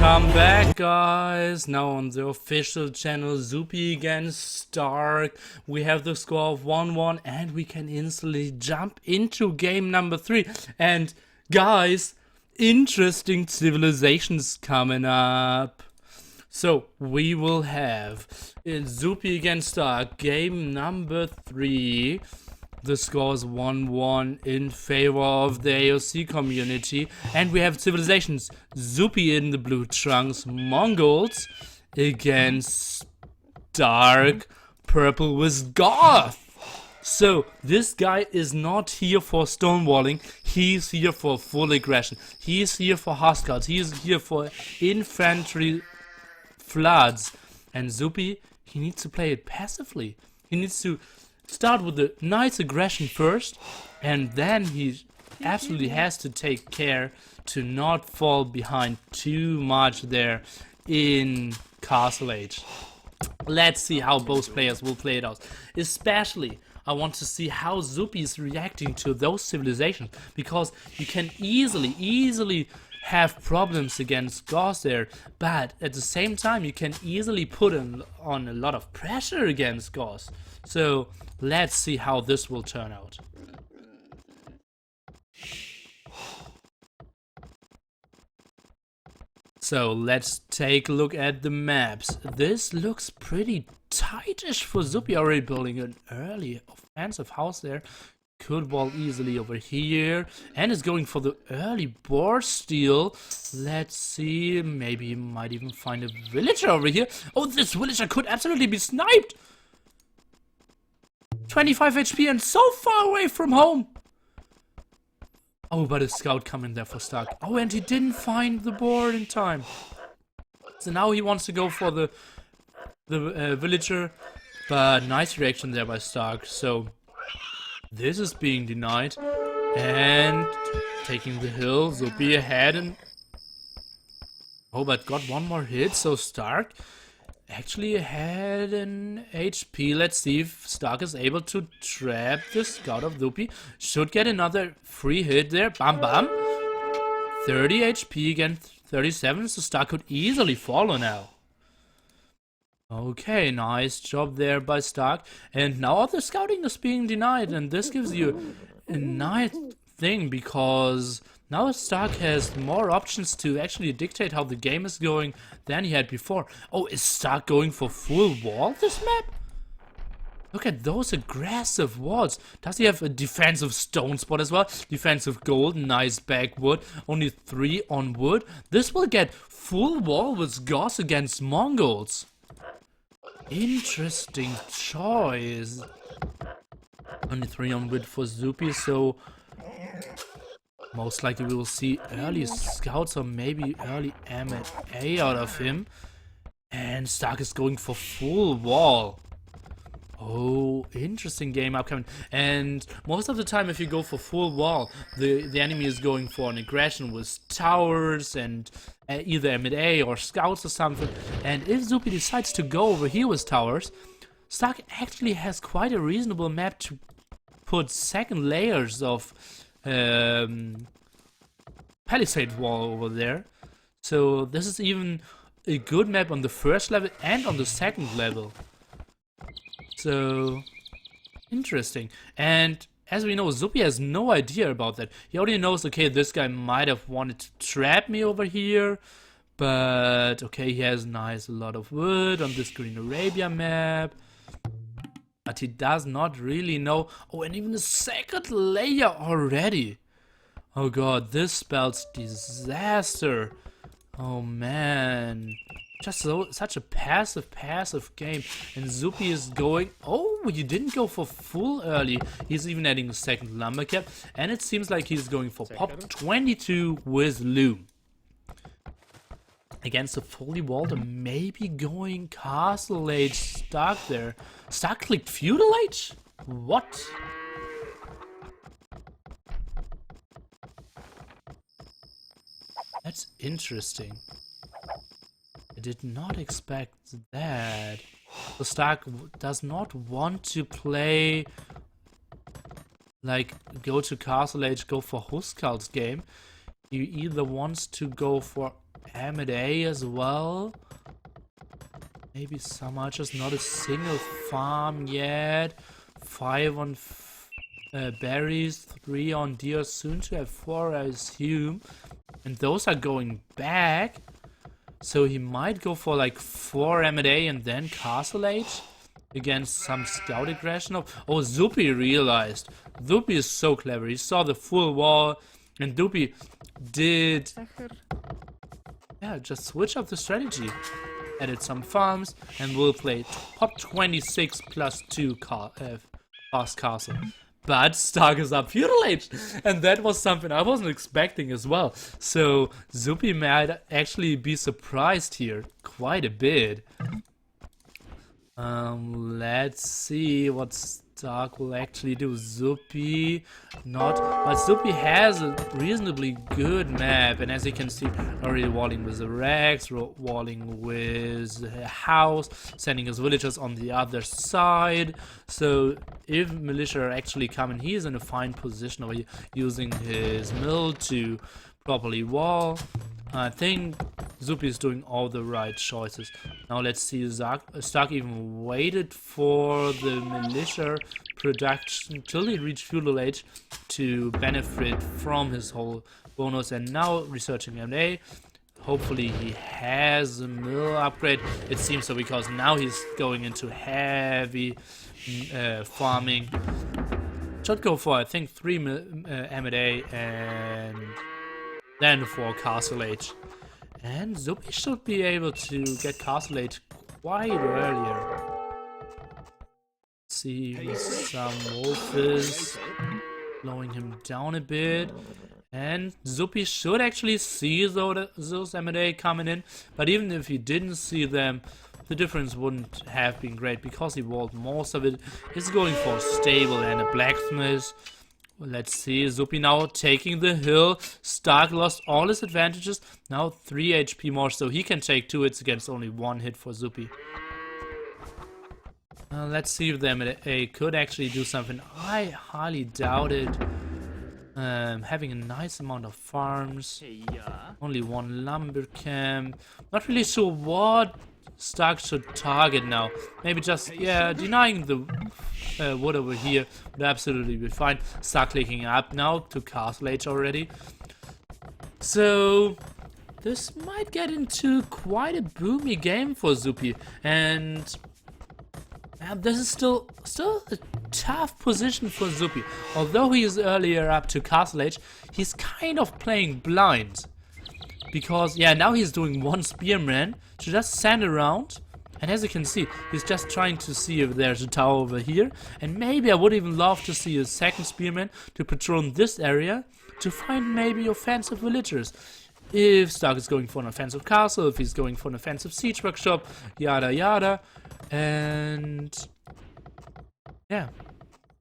Welcome back, guys. Now on the official channel, Zuppi against Stark. We have the score of 1-1 and we can instantly jump into game number 3. And guys, interesting civilizations coming up. So we will have Zuppi against Stark, game number 3. The score is 1-1 in favor of the AOC community. And we have civilizations. Zuppi in the blue trunks. Mongols against Dark Purple with Goth. So, this guy is not here for stonewalling. He's here for full aggression. He's here for hostile. He's here for infantry floods. And Zuppi, he needs to play it passively. He needs to start with a nice aggression first, and then he absolutely has to take care to not fall behind too much there in Castle Age. Let's see how both players will play it out. Especially, I want to see how Zuppi is reacting to those civilizations, because you can easily have problems against Goth there, but at the same time you can easily put on a lot of pressure against Goth. So let's see how this will turn out. So let's take a look at the maps. This looks pretty tightish for Zuppi, already building an early offensive house there. Could wall easily over here, and is going for the early board steal. Let's see, maybe he might even find a villager over here. Oh, this villager could absolutely be sniped. 25 HP and so far away from home. Oh, but a scout coming there for Stark. Oh, and he didn't find the board in time. So now he wants to go for the villager, but nice reaction there by Stark. So this is being denied, and taking the hill. Zuppi ahead, and oh, but got one more hit. So Stark actually ahead in HP. Let's see if Stark is able to trap the scout of Zuppi. Should get another free hit there. Bam bam. 30 HP against 37. So Stark could easily follow now. Okay, nice job there by Stark. And now all the scouting is being denied, and this gives you a nice thing, because now Stark has more options to actually dictate how the game is going than he had before. Oh, is Stark going for full wall this map? Look at those aggressive walls. Does he have a defensive stone spot as well? Defensive gold, nice backwood. Only 3 on wood. This will get full wall with Goth against Mongols. Interesting choice. Only 3 on wood for Zuppi, so most likely we will see early scouts or maybe early M&A out of him. And Stark is going for full wall. Oh, interesting game upcoming. And most of the time if you go for full wall, the enemy is going for an aggression with towers and either M&A or scouts or something. And if Zuppi decides to go over here with towers, Stark actually has quite a reasonable map to put second layers of palisade wall over there. So this is even a good map on the first level and on the second level. So interesting. And as we know, Zuppi has no idea about that. He only knows, okay, this guy might have wanted to trap me over here, but okay, he has a lot of wood on this Green Arabia map. But he does not really know. Oh, and even a second layer already. Oh god, this spells disaster. Oh man. Just such a passive game. And Zuppi is going... Oh, you didn't go for full early. He's even adding a second lumber cap. And it seems like he's going for pop 22 with loom. Against a fully walled, and maybe going Castle Age Stark there. Stark clicked Feudal Age? What? That's interesting. I did not expect that. So Stark does not want to play, like, go to Castle Age, go for Huskarl's game. He either wants to go for M&A as well. Maybe some archers, not a single farm yet. 5 on berries, 3 on deer, soon to have 4 I assume. And those are going back. So he might go for like 4 M&A and then Castle Age against some scout aggression. Oh, Zuppi realized. Zuppi is so clever. He saw the full wall and Zuppi did... yeah, just switch up the strategy. Added some farms and will play top 26 plus 2 fast castle. But Stark is up Feudal Age, and that was something I wasn't expecting as well. So Zuppi might actually be surprised here quite a bit. Let's see what Stark will actually do. Zuppi, not, but Zuppi has a reasonably good map, and as you can see, already walling with the Rex, walling with a house, sending his villagers on the other side. So if militia are actually coming, he is in a fine position over here, using his mill to properly wall. I think Zuppi is doing all the right choices. Now let's see, Stark even waited for the militia production till he reached Feudal Age to benefit from his whole bonus, and now researching M&A. Hopefully he has a mill upgrade. It seems so, because now he's going into heavy farming. Should go for, I think, 3 M&A and then for Castle Age. And Zuppi should be able to get Castle Age quite earlier. Let's see, some wolves slowing him down a bit. And Zuppi should actually see those M&A coming in. But even if he didn't see them, the difference wouldn't have been great, because he walled most of it. He's going for a stable and a blacksmith. Let's see, Zuppi now taking the hill. Stark lost all his advantages. Now 3 HP more, so he can take 2 hits against only 1 hit for Zuppi. Let's see if the M&A could actually do something. I highly doubt it. Having a nice amount of farms. Only 1 lumber camp. Not really sure what Stark should target now. Maybe just, yeah, denying the wood over here would absolutely be fine. Stark clicking up now to Castle Age already. So this might get into quite a boomy game for Zuppi, and this is still a tough position for Zuppi. Although he is earlier up to Castle Age, he's kind of playing blind. Because, yeah, now he's doing 1 spearman to just send around. And as you can see, he's just trying to see if there's a tower over here. And maybe I would even love to see a 2nd spearman to patrol this area to find maybe offensive villagers. If Stark is going for an offensive castle, if he's going for an offensive siege workshop, yada yada. And yeah,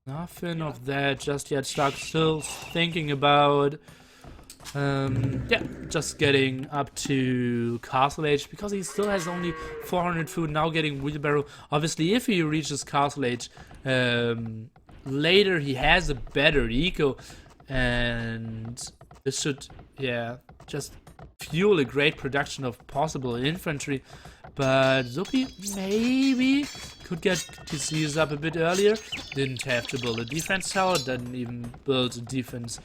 nothing of that just yet. Stark still thinking about yeah, just getting up to Castle Age, because he still has only 400 food, now getting wheelbarrow. Obviously, if he reaches Castle Age later, he has a better eco, and this should, yeah, just fuel a great production of possible infantry. But Zuppi maybe could get TCs up a bit earlier. Didn't have to build a defense tower, didn't even build a defense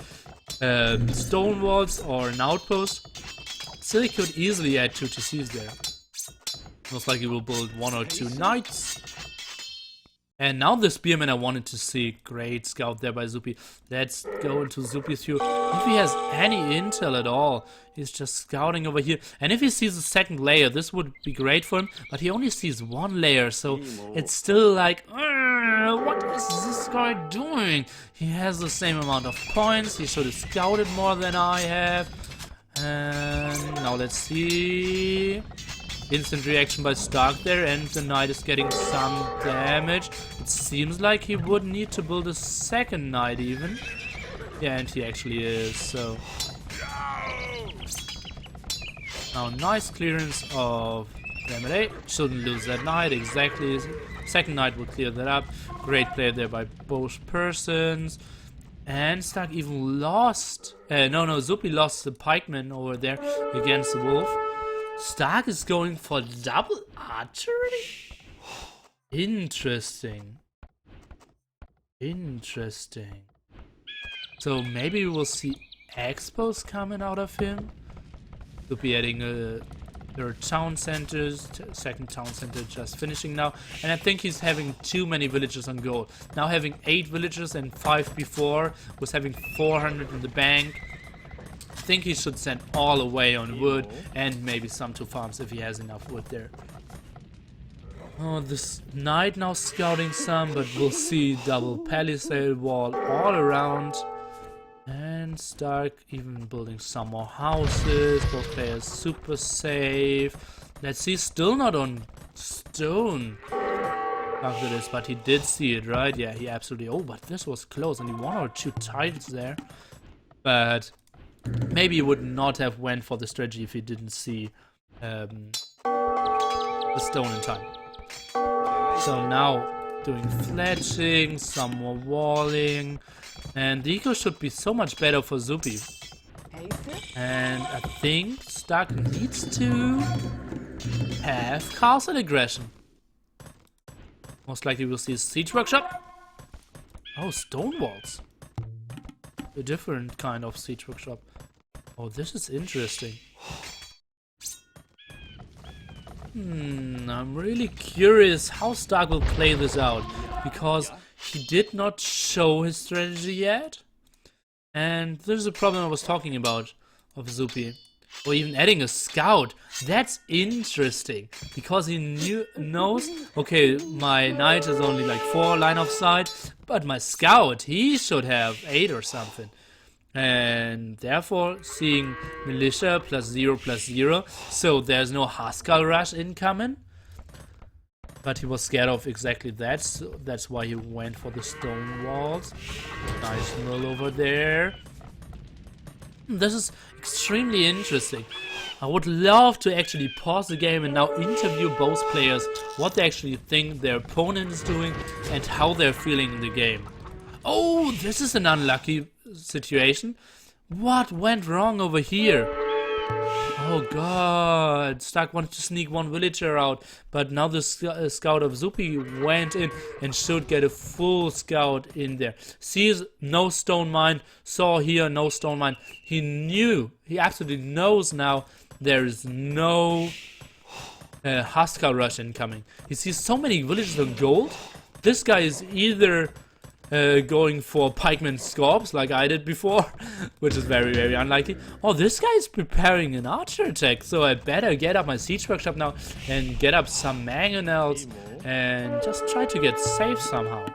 stone walls or an outpost. Still, he could easily add 2 TCs there. Most likely will build 1 or 2 knights. And now the spearman I wanted to see. Great scout there by Zuppi. Let's go into Zuppi's view. If he has any intel at all, he's just scouting over here. And if he sees a 2nd layer, this would be great for him. But he only sees 1 layer, so it's still like, what is this guy doing? He has the same amount of points. He should have scouted more than I have. And now let's see. Instant reaction by Stark there, and the knight is getting some damage. It seems like he would need to build a 2nd knight even. Yeah, and he actually is, so. Now nice clearance of the M&A. Shouldn't lose that knight, exactly. 2nd knight will clear that up. Great play there by both persons. And Stark even lost. Zuppi lost the pikeman over there against the wolf. Stark is going for double archery? Interesting. Interesting. So maybe we'll see expos coming out of him. Zuppi adding a third town center, second town center just finishing now. And I think he's having too many villagers on gold. Now having 8 villagers and 5 before, was having 400 in the bank. I think he should send all away on wood and maybe some to farms if he has enough wood there. Oh, this knight now scouting some, but we'll see double palisade wall all around. And Stark even building some more houses. Both players super safe. Let's see, still not on stone after this, but he did see it, right? Yeah, he absolutely. Oh, but this was close. Only 1 or 2 tiles there. But maybe he would not have went for the strategy if he didn't see the stone in time. So now doing fletching, some more walling. And the eco should be so much better for Zuppi. And I think Stark needs to have castle aggression. Most likely we'll see a siege workshop. Oh, stone walls. A different kind of siege workshop. Oh, this is interesting. I'm really curious how Stark will play this out. Because he did not show his strategy yet. And this is a problem I was talking about of Zuppi. Or even adding a scout. That's interesting. Because he knows, okay, my knight is only like 4 line of sight. But my scout, he should have 8 or something. And therefore seeing militia +0/+0. So there's no Haskell rush incoming. But he was scared of exactly that, so that's why he went for the stone walls. Nice mill over there. This is extremely interesting. I would love to actually pause the game and now interview both players, what they actually think their opponent is doing and how they're feeling in the game. Oh, this is an unlucky situation. What went wrong over here? Oh god, Stark wanted to sneak 1 villager out, but now the scout of Zuppi went in and should get a full scout in there. Sees no stone mine, saw here no stone mine. He knew, he absolutely knows now there is no Haskell rush incoming. He sees so many villagers on gold. This guy is either going for pikeman scorps like I did before, which is very, very unlikely. Oh, this guy is preparing an archer attack, so I better get up my siege workshop now and get up some mangonels and just try to get safe somehow.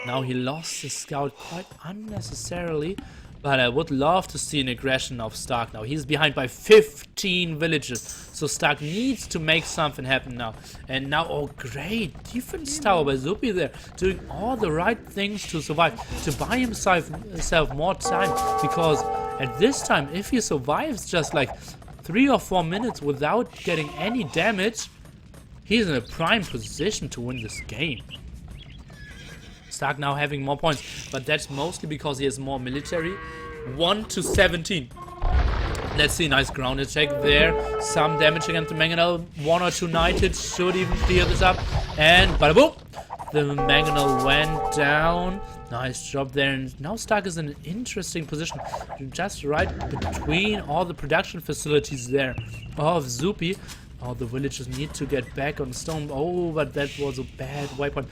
Now he lost his scout quite unnecessarily, but I would love to see an aggression of Stark now. He's behind by 15 villages, so Stark needs to make something happen now. And now, oh great, defense tower by Zuppi there, doing all the right things to survive, to buy himself more time, because at this time, if he survives just like 3 or 4 minutes without getting any damage, he's in a prime position to win this game. Stark now having more points, but that's mostly because he has more military. 1-17. Let's see, nice ground attack there. Some damage against the mangonel. 1 or 2 knighted should even clear this up. And bada boom! The mangonel went down. Nice job there. And now Stark is in an interesting position. Just right between all the production facilities there of Zuppi. Oh, the villagers need to get back on stone. Oh, but that was a bad waypoint.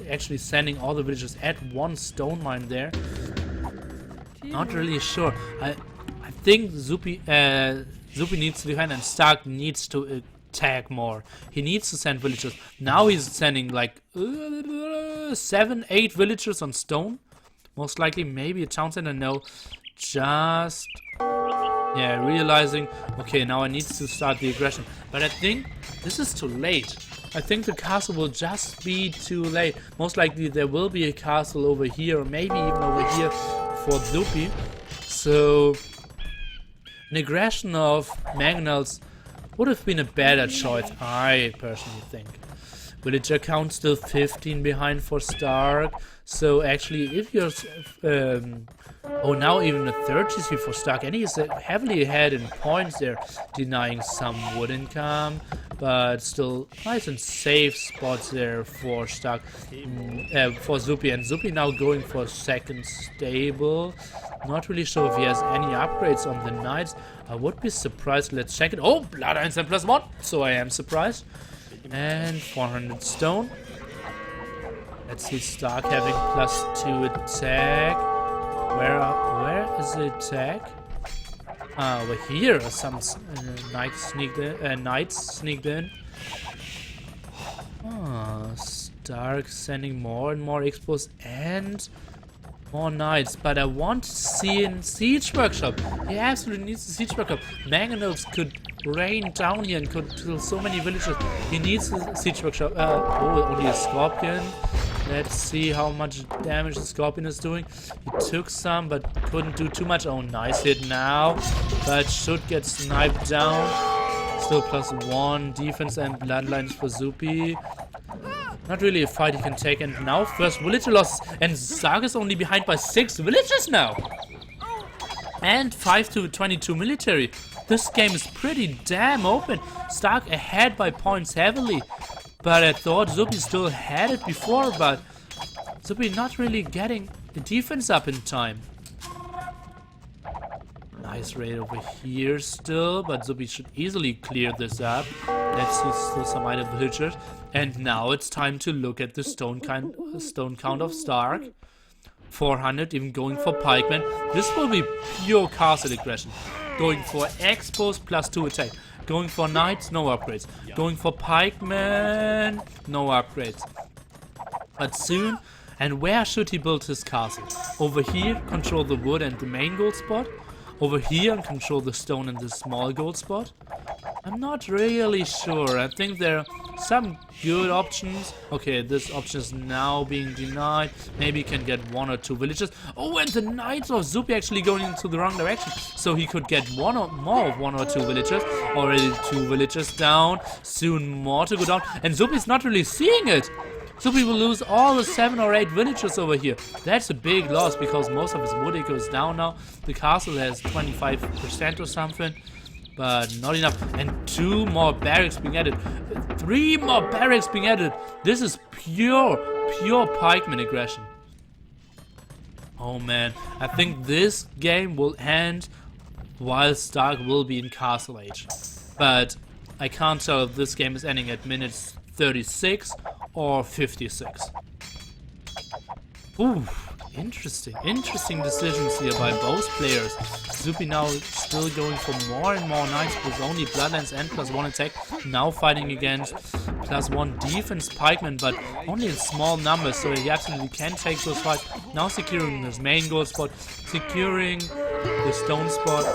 Actually sending all the villagers at 1 stone mine there. Not really sure. I think Zuppi needs to defend and Stark needs to attack more. He needs to send villagers. Now he's sending like 7, 8 villagers on stone. Most likely maybe a town center. No, just... yeah, realizing, okay, now I need to start the aggression. But I think this is too late. I think the castle will just be too late. Most likely there will be a castle over here, or maybe even over here for Zuppi. So, an aggression of mangonels would have been a better choice, I personally think. Villager count still 15 behind for Stark. So actually, if you're oh, now even a third GC for Stark, and he's heavily ahead in points there, denying some wood income, but still nice and safe spots there for Stark, for Zuppi, and Zuppi now going for second stable. Not really sure if he has any upgrades on the knights. I would be surprised. Let's check it. Oh, Blood Irons and +1, so I am surprised. And 400 stone. Let's see Stark having +2 attack. Where is the attack? Over here. Some knights sneaked in. Stark sending more and more expos and more knights, but I want to see in Siege Workshop. He absolutely needs the Siege Workshop. Mangonels could rain down here and could kill so many villages. He needs the Siege Workshop. Oh, only a Scorpion. Let's see how much damage the Scorpion is doing. He took some, but couldn't do too much. Oh, nice hit now, but should get sniped down. Still +1 defense and bloodlines for Zuppi. Not really a fight he can take, and now first villager loss, and Stark is only behind by 6 villagers now. And 5 to 22 military. This game is pretty damn open. Stark ahead by points heavily. But I thought Zuppi still had it before, but Zuppi not really getting the defense up in time. Nice raid over here still, but Zuppi should easily clear this up. Let's see, still some idle villagers. And now it's time to look at the stone count of Stark. 400, even going for pikemen. This will be pure castle aggression. Going for expos +2 attack. Going for knights, no upgrades. Going for pikemen, no upgrades. But soon, and where should he build his castle? Over here, control the wood and the main gold spot. Over here, and control the stone and the small gold spot. I'm not really sure. I think there are some good options. Okay, this option is now being denied. Maybe he can get 1 or 2 villages. Oh, and the knights of Zuppi actually going into the wrong direction. So he could get one or two villagers. Already 2 villagers down. Soon more to go down. And Zuppi's not really seeing it. Zuppi will lose all the 7 or 8 villagers over here. That's a big loss because most of his wood eco is down now. The castle has 25% or something. But not enough. And 2 more barracks being added. 3 more barracks being added. This is pure pikeman aggression. Oh man, I think this game will end while Stark will be in Castle Age. But I can't tell if this game is ending at minutes 36 or 56. Ooh, interesting decisions here by both players. Zuppi now still going for more and more knights with only bloodlines and +1 attack. Now fighting against +1 defense pikemen, but only in small numbers, so he absolutely can take those fights. Now securing his main gold spot, securing the stone spot,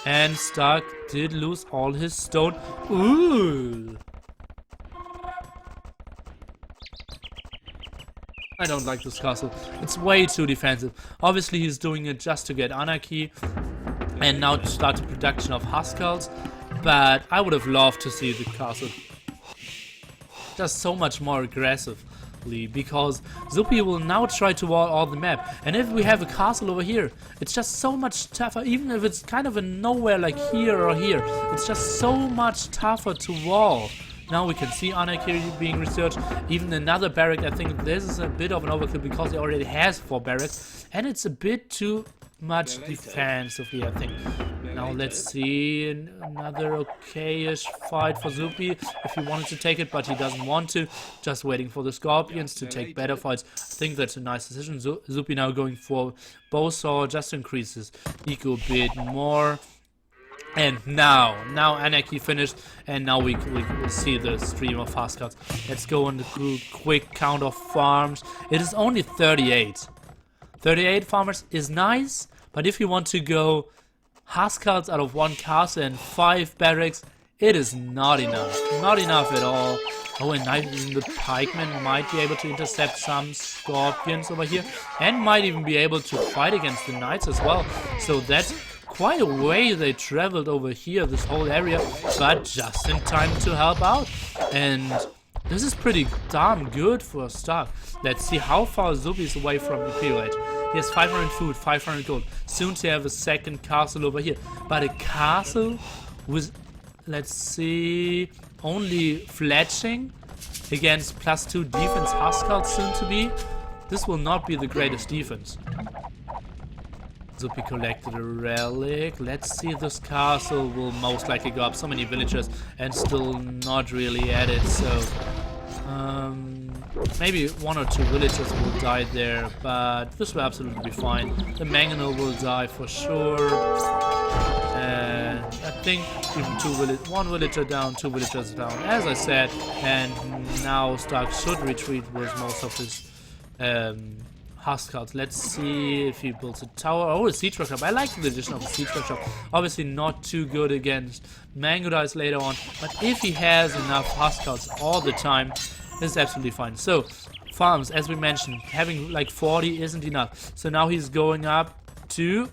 and Stark did lose all his stone. Ooh. I don't like this castle. It's way too defensive. Obviously he's doing it just to get anarchy and now to start the production of Huskarls, but I would have loved to see the castle just so much more aggressively, because Zuppi will now try to wall all the map, and if we have a castle over here, it's just so much tougher. Even if it's kind of a nowhere like here or here, it's just so much tougher to wall. Now we can see anarchy being researched. Even another barrack. I think this is a bit of an overkill because he already has 4 barracks, and it's a bit too much defensively, I think. Now let's see another okay-ish fight for Zuppi if he wanted to take it, but he doesn't want to. Just waiting for the Scorpions to take better fights. I think that's a nice decision. Zuppi now going for Bowsaw, just increases eco a bit more. And now anarchy finished, and now we will see the stream of Huskarls. Let's go on the quick count of farms. It is only 38. 38 farmers is nice, but if you want to go Huskarls out of 1 castle and 5 barracks, it is not enough. Not enough at all. Oh, and even the pikemen might be able to intercept some Scorpions over here, and might even be able to fight against the knights as well. So that's quite a way they traveled over here, this whole area, but just in time to help out. And This is pretty darn good for Stark. Let's see how far Zuppi is away from Imperial Age. He has 500 food, 500 gold. Soon to have a second castle over here. But a castle with, let's see, only fletching against +2 defense Huskarls soon to be. This will not be the greatest defense. Zuppi collected a relic. Let's see, this castle will most likely go up so many villagers and still not really at it, so maybe 1 or 2 villagers will die there, but this will absolutely be fine. The mangonel will die for sure, and I think even 1 villager down, 2 villagers down, as I said, and now Stark should retreat with most of his Huskarls. Let's see if he builds a tower. Oh, a siege workshop. I like the addition of a siege workshop. Obviously not too good against mango dice later on, but if he has enough Huskarls all the time, this is absolutely fine. So, farms, as we mentioned, having like 40 isn't enough. So now he's going up to...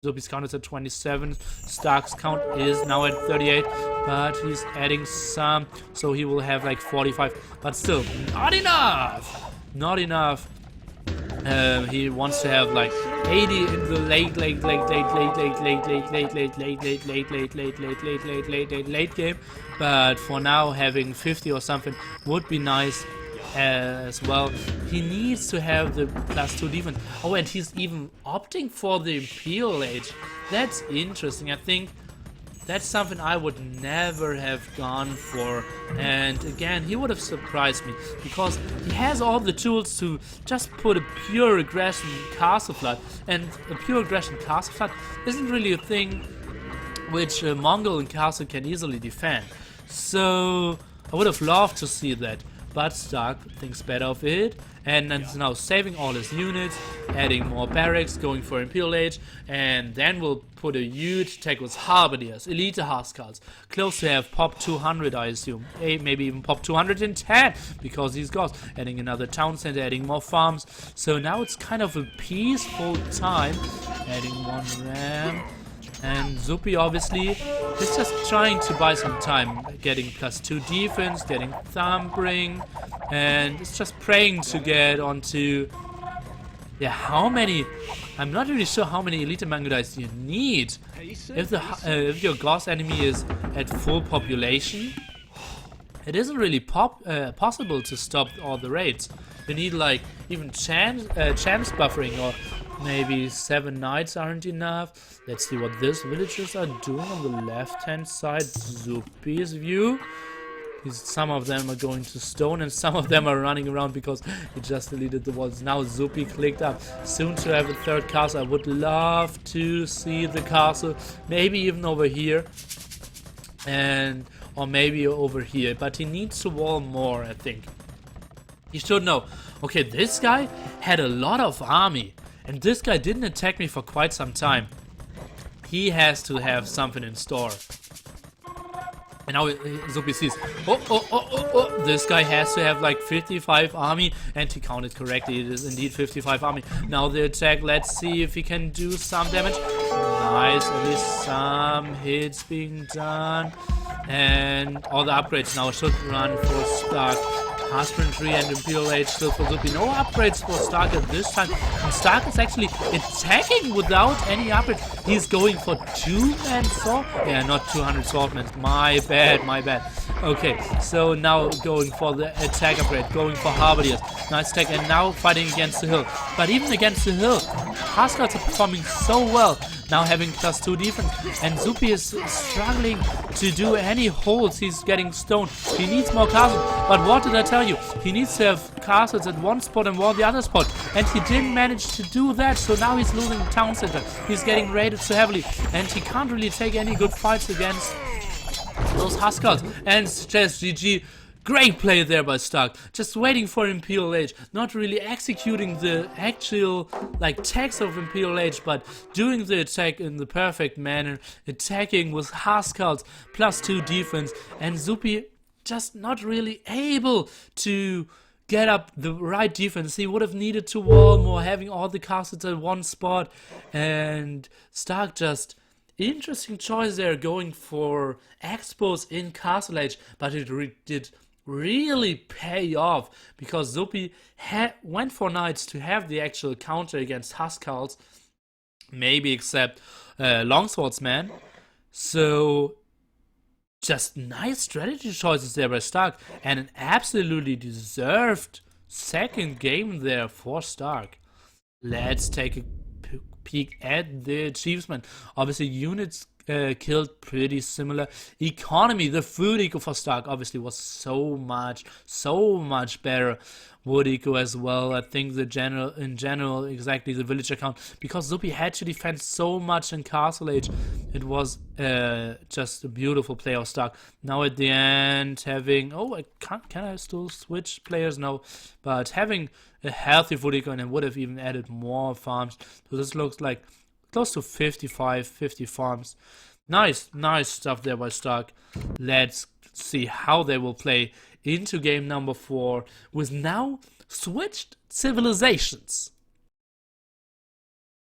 Zuppi's count is at 27. Stark's count is now at 38, but he's adding some, so he will have like 45. But still, not enough! Not enough. He wants to have like 80 in the late game, but for now having 50 or something would be nice as well. He needs to have the +2 defense. Oh, and he's even opting for the Imperial Age. That's interesting. I think that's something I would never have gone for, and again, he would have surprised me, because he has all the tools to just put a pure aggression castle flood, and a pure aggression castle flood isn't really a thing which a Mongol castle can easily defend. So I would have loved to see that, but Stark thinks better of it, and is now saving all his units, adding more barracks, going for Imperial Age, and then we'll put a huge attack with Harbidiers, Elite Huskarls, close to have pop 200 I assume, maybe even pop 210, because he's got adding another town center, adding more farms, so now it's kind of a peaceful time, adding 1 ram. And Zuppi obviously is just trying to buy some time, getting +2 defense, getting thumbring, and it's just praying to get onto, yeah, how many, I'm not really sure how many Elite Mango Dice you need. If your Gauss enemy is at full population, it isn't really possible to stop all the raids. You need like even chance buffering, or maybe 7 knights aren't enough. Let's see what these villagers are doing on the left hand side. Zuppi's view. Some of them are going to stone, and some of them are running around because he just deleted the walls. Now Zuppi clicked up. Soon to have a 3rd castle. I would love to see the castle, maybe even over here, or maybe over here. But he needs to wall more, I think. He should know. Okay, this guy had a lot of army, and this guy didn't attack me for quite some time. He has to have something in store. And now Zuppi sees, this guy has to have like 55 army, and he counted correctly, it is indeed 55 army. Now the attack, let's see if he can do some damage. Nice, at least some hits being done. And all the upgrades now should run for Stark. Husbandry and Imperial Age still for Zuppi. No upgrades for Stark at this time. And Stark is actually attacking without any upgrade. He's going for 2-man sword. Yeah, not 200 swordmen. My bad, my bad. Okay, so now going for the attack upgrade. Going for Harbidiers. Nice attack. And now fighting against the hill. But even against the hill, Huskarls are performing so well. Now having +2 defense, and Zuppi is struggling to do any holds. He's getting stoned. He needs more castles, but what did I tell you? He needs to have castles at one spot and one the other spot, and he didn't manage to do that. So now he's losing the town center. He's getting raided so heavily, and he can't really take any good fights against those Huskarls. And just GG. Great play there by Stark, just waiting for Imperial Age, not really executing the actual like text of Imperial Age, but doing the attack in the perfect manner, attacking with Huskarls +2 defense, and Zuppi just not really able to get up the right defense. He would have needed to wall more, having all the castles at one spot, and Stark just... Interesting choice there, going for expos in Castle Age, but it did really pay off, because Zuppi went for knights to have the actual counter against Huskarls, maybe except Longswordsman. So just nice strategy choices there by Stark, and an absolutely deserved second game there for Stark. Let's take a peek at the achievement. Obviously, units killed pretty similar. Economy, the food eco for Stark obviously was so much better. Wood eco as well. I think in general, exactly the villager count, because Zuppi had to defend so much in Castle Age. It was just a beautiful play of Stark. Now at the end, having can I still switch players? No, but having a healthy food eco, and would have even added more farms. So this looks like close to 50 farms. Nice stuff there by Stark. Let's see how they will play into game number 4 with now switched civilizations.